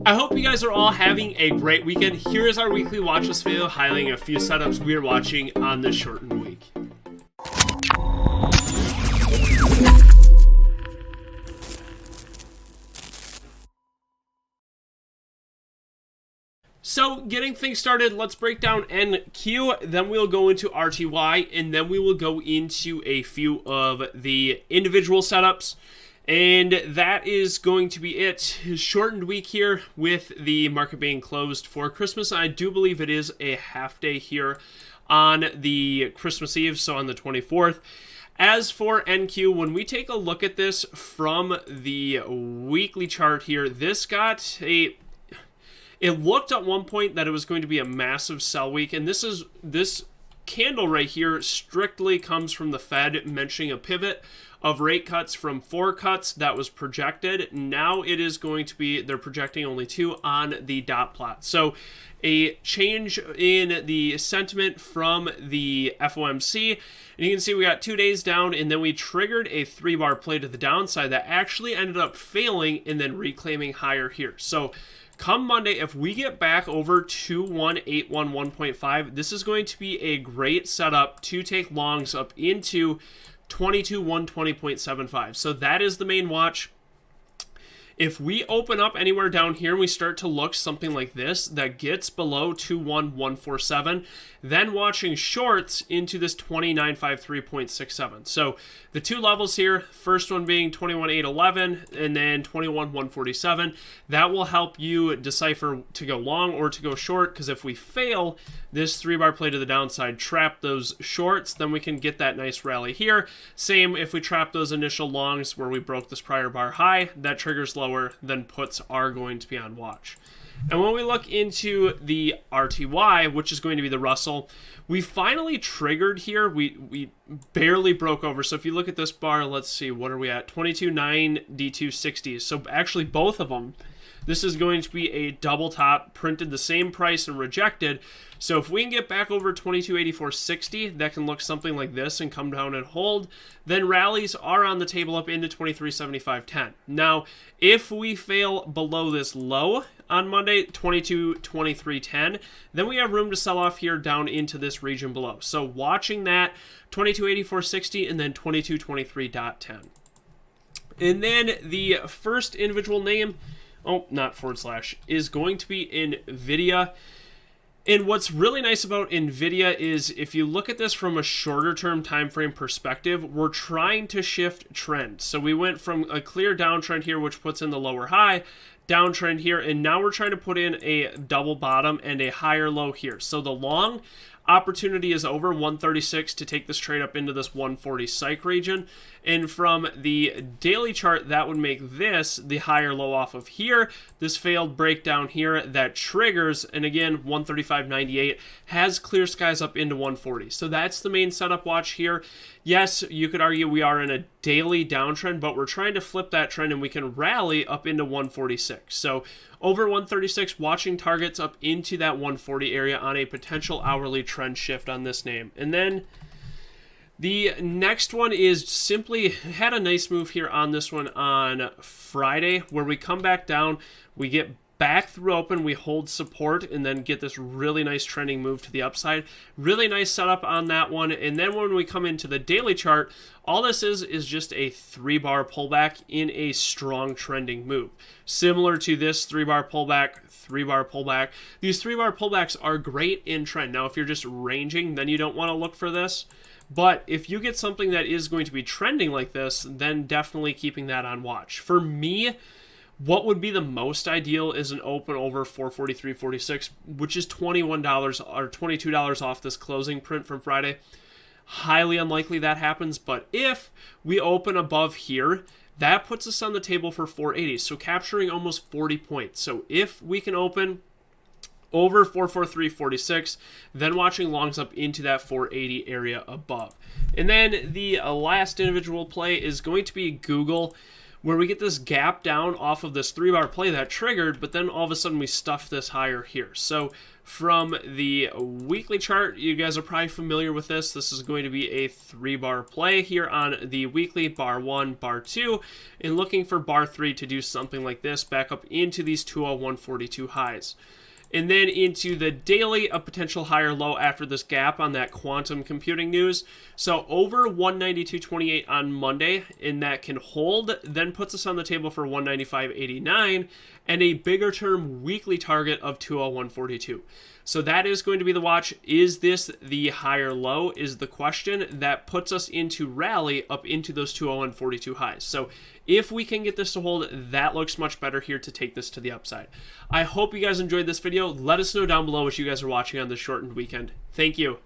I hope you guys are all having a great weekend. Here is our weekly watch list video highlighting a few setups we are watching on this shortened week. So getting things started, let's break down NQ, then we'll go into RTY, and then we will go into a few of the individual setups. And that is going to be it. Shortened week here with the market being closed for Christmas. I do believe it is a half day here on the Christmas Eve, so on the 24th. As for NQ, when we take a look at this from the weekly chart here, this got a... It looked at one point that it was going to be a massive sell week, and this candle right here strictly comes from the Fed mentioning a pivot of rate cuts from 4 cuts that was projected. Now it is going to be, they're projecting only 2 on the dot plot. So a change in the sentiment from the FOMC. And you can see we got 2 days down, and then we triggered a 3-bar play to the downside that actually ended up failing and then reclaiming higher here. So come Monday, if we get back over 2181.1.5, this is going to be a great setup to take longs up into 22,120.75. So that is the main watch. If we open up anywhere down here and we start to look something like this that gets below 21,147, then watching shorts into this 2953.67. So the two levels here, first one being 21,811 and then 21,147. That will help you decipher to go long or to go short, because if we fail this 3-bar play to the downside, trap those shorts, then we can get that nice rally here. Same if we trap those initial longs where we broke this prior bar high, that triggers lower, then puts are going to be on watch. And when we look into the RTY, which is going to be the Russell, we finally triggered here. We barely broke over. So if you look at this bar, let's see, what are we at? 22,9D260. So actually both of them, this is going to be a double top, printed the same price and rejected. So if we can get back over 2284.60, that can look something like this and come down and hold, then rallies are on the table up into 2375.10. Now, if we fail below this low on Monday, 2223.10, then we have room to sell off here down into this region below. So watching that 2284.60 and then 2223.10. And then the first individual name, oh, not forward slash, is going to be NVDA. And what's really nice about NVIDIA is if you look at this from a shorter term time frame perspective, we're trying to shift trend. So we went from a clear downtrend here, which puts in the lower high, downtrend here, and now we're trying to put in a double bottom and a higher low here. So the long opportunity is over 136 to take this trade up into this 140 psych region. And from the daily chart, that would make this the higher low off of here. This failed breakdown here that triggers, and again, 135.98 has clear skies up into 140. So that's the main setup watch here. Yes, you could argue we are in a daily downtrend, but we're trying to flip that trend and we can rally up into 146. So over 136, watching targets up into that 140 area on a potential hourly trend shift on this name. And then the next one is simply had a nice move here on this one on Friday where we come back down, we get back through open, we hold support, and then get this really nice trending move to the upside. Really nice setup on that one. And then when we come into the daily chart, all this is just a 3-bar pullback in a strong trending move. Similar to this 3-bar pullback, 3-bar pullback. These 3-bar pullbacks are great in trend. Now, if you're just ranging, then you don't want to look for this. But if you get something that is going to be trending like this, then definitely keeping that on watch. For me, what would be the most ideal is an open over 443.46, which is $21 or $22 off this closing print from Friday. Highly unlikely that happens, but if we open above here, that puts us on the table for 480, so capturing almost 40 points. So if we can open over 443.46, then watching longs up into that 480 area above. And then the last individual play is going to be Google. where we get this gap down off of this 3-bar play that triggered, but then all of a sudden we stuff this higher here. So from the weekly chart, you guys are probably familiar with this. This is going to be a 3-bar play here on the weekly, bar 1, bar 2, and looking for bar 3 to do something like this, back up into these 201.42 highs. And then into the daily, a potential higher low after this gap on that quantum computing news. So over 192.28 on Monday, and that can hold, then puts us on the table for 195.89 and a bigger term weekly target of 201.42. So that is going to be the watch. Is this the higher low is the question that puts us into rally up into those 201.42 highs. So if we can get this to hold, that looks much better here to take this to the upside. I hope you guys enjoyed this video. Let us know down below what you guys are watching on this shortened weekend. Thank you.